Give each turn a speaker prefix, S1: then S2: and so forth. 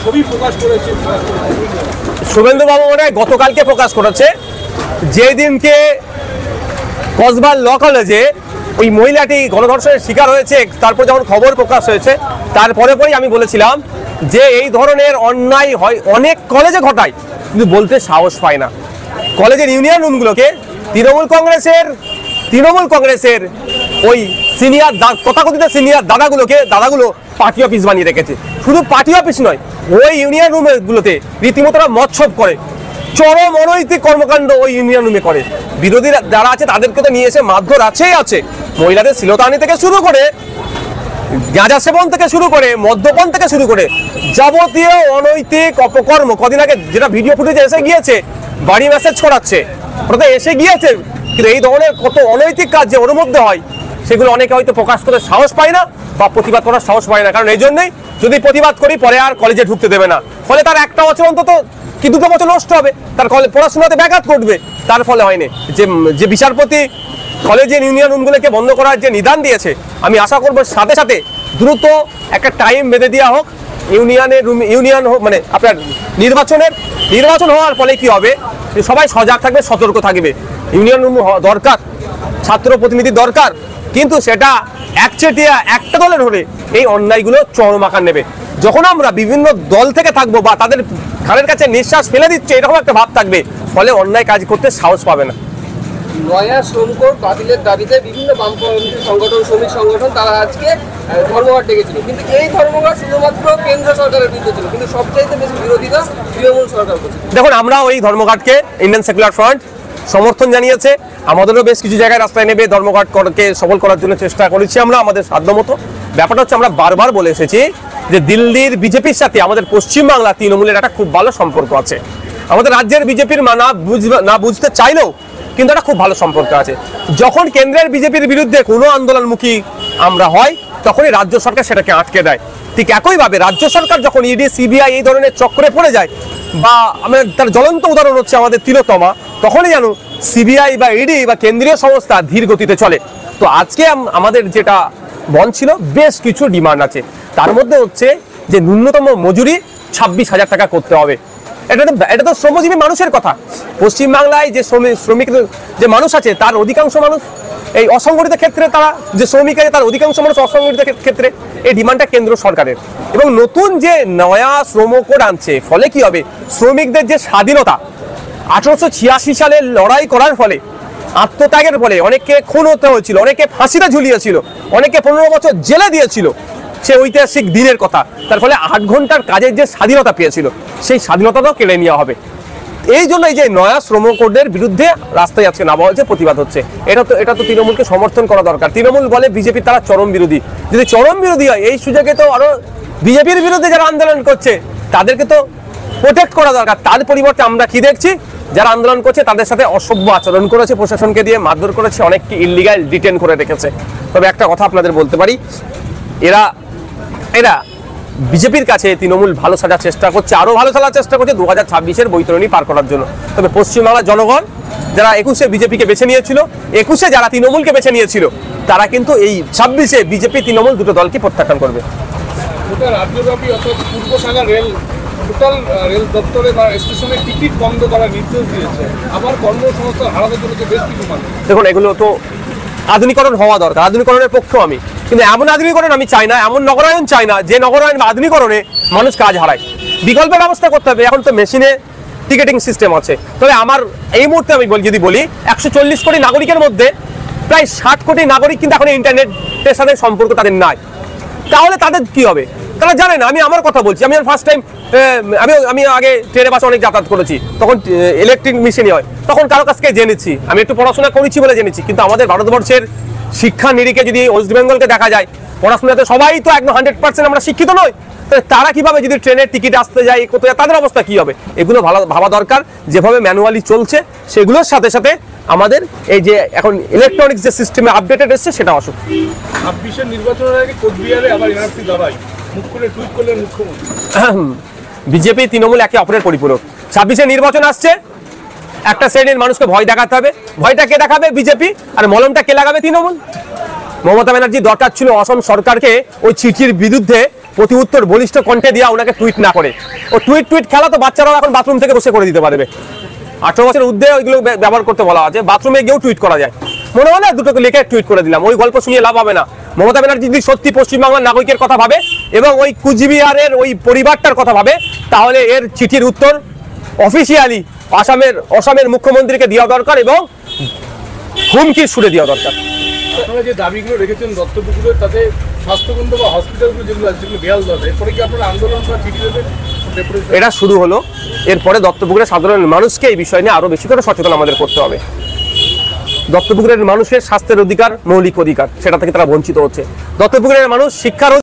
S1: ছবি প্রকাশ করেছে
S2: শুভেন্দুবাবু মনে হয় গতকালকে প্রকাশ করেছে, যেদিনকে কসবা ল কলেজে ওই মহিলাটি গণধর্ষণের শিকার হয়েছে, তারপর যখন খবর প্রকাশ হয়েছে তারপরে পরেই আমি বলেছিলাম যে এই ধরনের অন্যায় হয় অনেক কলেজে ঘটায়, কিন্তু বলতে সাহস পায় না। কলেজের ইউনিয়ন রুমগুলোকে তৃণমূল কংগ্রেসের ওই সিনিয়র তথাকথিত সিনিয়র দাদাগুলো পার্টি অফিস বানিয়ে রেখেছে। শুধু পার্টি অফিস নয়, ওই ইউনিয়ন রুমগুলোতে রীতিমতো মৎসব করে, চরম অনৈতিক কর্মকাণ্ড ওই ইউনিয়ন রুমে করে। বিরোধীরা যারা আছে তাদেরকে তো নিয়ে এসে মারধর আছে, মহিলাদের শ্লীলতাহানি থেকে শুরু করে, গাঁজা সেবন থেকে শুরু করে, মদ্যপান থেকে শুরু করে যাবতীয় অনৈতিক অপকর্ম। কদিন আগে যেটা ভিডিও ফুটেজে এসে গিয়েছে, বাড়ি মেসেজ ছড়াচ্ছে, ওটা এসে গিয়েছে, কিন্তু এই ধরনের কত অনৈতিক কাজ যে ওর মধ্যে হয় সেগুলো অনেকে হয়তো প্রকাশ করতে সাহস পায় না বা প্রতিবাদ করার সাহস পায় না। কারণ এই জন্যই যদি প্রতিবাদ করি পরে আর কলেজে ঢুকতে দেবে না, ফলে তার একটা বছর অন্তত কি 2 বছর নষ্ট হবে, তার পড়াশোনাতে ব্যাঘাত ঘটবে। তার ফলে হয়নি যে বিচারপতি কলেজের ইউনিয়ন রুমগুলোকে বন্ধ করার যে নিদান দিয়েছে, আমি আশা করবো সাথে সাথে দ্রুত একটা টাইম বেঁধে দেওয়া হোক ইউনিয়ন মানে আপনার নির্বাচন হওয়ার ফলে কি হবে, সবাই সজাগ থাকবে, সতর্ক থাকবে। ইউনিয়ন রুম দরকার, ছাত্র প্রতিনিধি দরকার, কিন্তু সেটা একচেটিয়া একটা দলের হলে এই অন্যায়গুলো চরম আকার নেবে। যখন আমরা বিভিন্ন দল থেকে থাকবো বা তাদের ঘাড়ের কাছে নিঃশ্বাস ফেলে দিচ্ছে এরকম একটা ভাব থাকবে, ফলে অন্যায় কাজ করতে সাহস পাবে না।
S3: নয়া শ্রম কোড বাতিলের দাবিতে বিভিন্ন বামপন্থী সংগঠন, শ্রমিক সংগঠন তারা আজকে ধর্মঘট ডেকেছিল, কিন্তু এই ধর্মঘট শুধুমাত্র কেন্দ্র সরকারের বিরুদ্ধে ছিল, কিন্তু সবচাইতে বেশি বিরোধিতা তৃণমূল সরকার করছে।
S2: দেখুন, আমরা ওই ধর্মঘটকে ইন্ডিয়ান সেকুলার ফ্রন্ট সমর্থন জানিয়েছে, আমাদেরও বেশ কিছু জায়গায় রাস্তায় নেবে ধর্মঘটকে সফল করার জন্য চেষ্টা করেছি আমরা আমাদের সাধ্যমতো। ব্যাপারটা হচ্ছে আমরা বারবার বলে এসেছি যে দিল্লির বিজেপির সাথে আমাদের পশ্চিমবাংলা তৃণমূলের একটা খুব ভালো সম্পর্ক আছে। আমাদের রাজ্যের বিজেপির না বুঝতে চাইলেও কিন্তু একটা খুব ভালো সম্পর্ক আছে। যখন কেন্দ্রের বিজেপির বিরুদ্ধে কোনো আন্দোলনমুখী আমরা হয় তখনই রাজ্য সরকার সেটাকে আটকে দেয়। ঠিক একইভাবে রাজ্য সরকার যখন ইডি সিবিআই এই ধরনের চক্রে পড়ে যায়, বা তার জ্বলন্ত উদাহরণ হচ্ছে আমাদের তিলোত্তমা, তখনই জানো সিবিআই বা ইডি বা কেন্দ্রীয় সংস্থা ধীর গতিতে চলে। তো আজকে আমাদের যেটা বন্ধ ছিল, বেশ কিছু ডিমান্ড আছে, তার মধ্যে হচ্ছে যে ন্যূনতম মজুরি 26,000 টাকা করতে হবে। এটা তো শ্রমজীবী মানুষের কথা। পশ্চিমবাংলায় যে শ্রমিক যে মানুষ আছে তার অধিকাংশ মানুষ এই অসংগঠিত ক্ষেত্রে, তারা যে শ্রমিক আছে তার অধিকাংশ মানুষ অসংগঠিত ক্ষেত্রে। এই ডিমান্ডটা কেন্দ্র সরকারের। এবং নতুন যে নয়া শ্রম কোড আনছে, ফলে কি হবে, শ্রমিকদের যে স্বাধীনতা 1886 সালে লড়াই করার ফলে, আত্মত্যাগের ফলে অনেককে খুন হতে হয়েছিল, অনেকে ফাঁসিতে ঝুলিয়েছিল, অনেকে 15 বছর জেলে দিয়েছিল, সে ঐতিহাসিক দিনের কথা। তার ফলে 8 ঘন্টার কাজের যে স্বাধীনতা পেয়েছিল সেই স্বাধীনতাটাও কেড়ে নেওয়া হবে। এই জন্য এই যে নয়া শ্রম কোডের বিরুদ্ধে রাস্তায় আজকে নামা হয়েছে, প্রতিবাদ হচ্ছে। এটা তো তৃণমূলকে সমর্থন করা দরকার। তৃণমূল বলে বিজেপি তারা চরম বিরোধী, যদি চরম বিরোধী হয় এই সুযোগে তো আরো বিজেপির বিরুদ্ধে যারা আন্দোলন করছে তাদেরকে তো প্রোটেক্ট করা দরকার। তার পরিবর্তে আমরা কি দেখছি, যারা আন্দোলন করছে তাদের সাথে অসভ্য আচরণ করেছে, প্রশাসনকে দিয়ে মারধর করেছে, অনেককে ইলিগাল ডিটেন করে রেখেছে। তবে একটা কথা আপনাদের বলতে পারি, এরা বিজেপির কাছে তৃণমূল ভালো সাজার চেষ্টা করছে, আরো ভালো সাজার চেষ্টা করছে 2026-এর বৈতরণী পার করার জন্য। তবে পশ্চিমবাংলার জনগণ যারা 21-এ বিজেপিকে বেছে নিয়েছিল, 21-এ যারা তৃণমূলকে বেছে নিয়েছিল, তারা কিন্তু এই 26-এ বিজেপি তৃণমূল দুটো দলকে প্রত্যাখ্যান করবে।
S1: রাজ্যব্যাপী অর্থাৎ পূর্ব সাগর রেল টোটাল রেল দপ্তরে বা স্টেশনের টিকিট বন্ধ করার নির্দেশ দিয়েছে, আবার কর্মসংস্থান হারাতে চলেছে বেশ কিছু মানুষ।
S2: দেখুন, এগুলো তো আধুনিকরণ হওয়া দরকার, আধুনিকরণের পক্ষেও আমি, কিন্তু এমন আধুনিকরণ আমি চাই না, এমন নগরায়ন চাই না যে নগরায়ন বা আধুনিকরণে মানুষ কাজ হারায়। বিকল্পের ব্যবস্থা করতে হবে। এখন তো মেশিনে টিকেটিং সিস্টেম আছে। তবে আমার এই মুহূর্তে আমি যদি বলি 140 কোটি নাগরিকের মধ্যে প্রায় 60 কোটি নাগরিক কিন্তু এখন ইন্টারনেটের সাথে সম্পর্ক তাদের নাই। তাহলে তাদের কি হবে? তারা জানে না। আমি আমার কথা বলছি, আমি ফার্স্ট টাইম আমি আগে ট্রেনে বাসে অনেক যাতায়াত করেছি, তখন ইলেকট্রিক মেশিনই হয়, তখন কারো কাছ থেকে জেনেছি, আমি একটু পড়াশোনা করেছি বলে জেনেছি। কিন্তু আমাদের ভারতবর্ষের শিক্ষা নিরিখে যদি ওয়েস্ট বেঙ্গলকে দেখা যায়, পড়াশোনাতে সবাই তো একদম 100% আমরা শিক্ষিত নই। তারা কিভাবে যদি ট্রেনের টিকিট আসতে যায়, কোথায় তাদের অবস্থা কি হবে, এগুলো ভাবা দরকার। যেভাবে ম্যানুয়ালি চলছে সেগুলোর সাথে সাথে আমাদের এই যে এখন ইলেকট্রনিক্স যে সিস্টেমে আপডেটেড এসছে সেটা আসুক।
S1: 26-এর নির্বাচনের আগে কোচবিহারে আবার এনআরসি দাবাই মুখ করে টুইট করলেন মুখ্যমন্ত্রী।
S2: বিজেপি তৃণমূল একে অপরের পরিপূরক। 26-এর নির্বাচন আসছে, একটা শ্রেণীর মানুষকে ভয় দেখাতে হবে। ভয়টা কে দেখাবে? বিজেপি। আর মলমটা কে লাগাবে? তৃণমূল। মমতা ব্যানার্জি দরকার ছিল অসম সরকারকে ওই চিঠির বিরুদ্ধে প্রতি উত্তর বলিষ্ঠ কণ্ঠে দিয়া ওনাকে টুইট না করে। ও টুইট খেলা তো বাচ্চারাও এখন বাথরুম থেকে বসে করে দিতে পারবে। 18 বছরের ঊর্ধ্বে ওইগুলো ব্যবহার করতে বলা আছে, বাথরুমে গিয়েও টুইট করা যায়। মনে হলে দুটোকে লিখে টুইট করে দিলাম, ওই গল্প শুনিয়ে লাভ হবে না। মমতা ব্যানার্জি যদি সত্যি পশ্চিমবাংলার নাগরিকের কথা ভাবে এবং ওই কুচবিহারের ওই পরিবারটার কথা ভাবে, তাহলে এর চিঠির উত্তর অফিসিয়ালি আসামের মুখ্যমন্ত্রীকে দেওয়া দরকার এবং হুমকির সুরে দেওয়া দরকার।
S1: আপনারা যে দাবিগুলো রেখেছেন দত্তপুকুরের, তাতে স্বাস্থ্যকেন্দ্র বা হসপিটালগুলো যেগুলো আছে সেগুলো বেহাল দরকার, এরপরে কি আপনারা আন্দোলন বা চিঠি দেবেন?
S2: এটা শুরু হলো, এরপরে দত্তপুকুরের সাধারণ মানুষকে এই বিষয় নিয়ে আরো বেশি করে সচেতন আমাদের করতে হবে। দত্তপুকুরের মানুষের স্বাস্থ্যের অধিকার মৌলিক অধিকার, সেটা থেকে তারা বঞ্চিত হচ্ছে। দত্তপুকুরের মানুষ শিক্ষার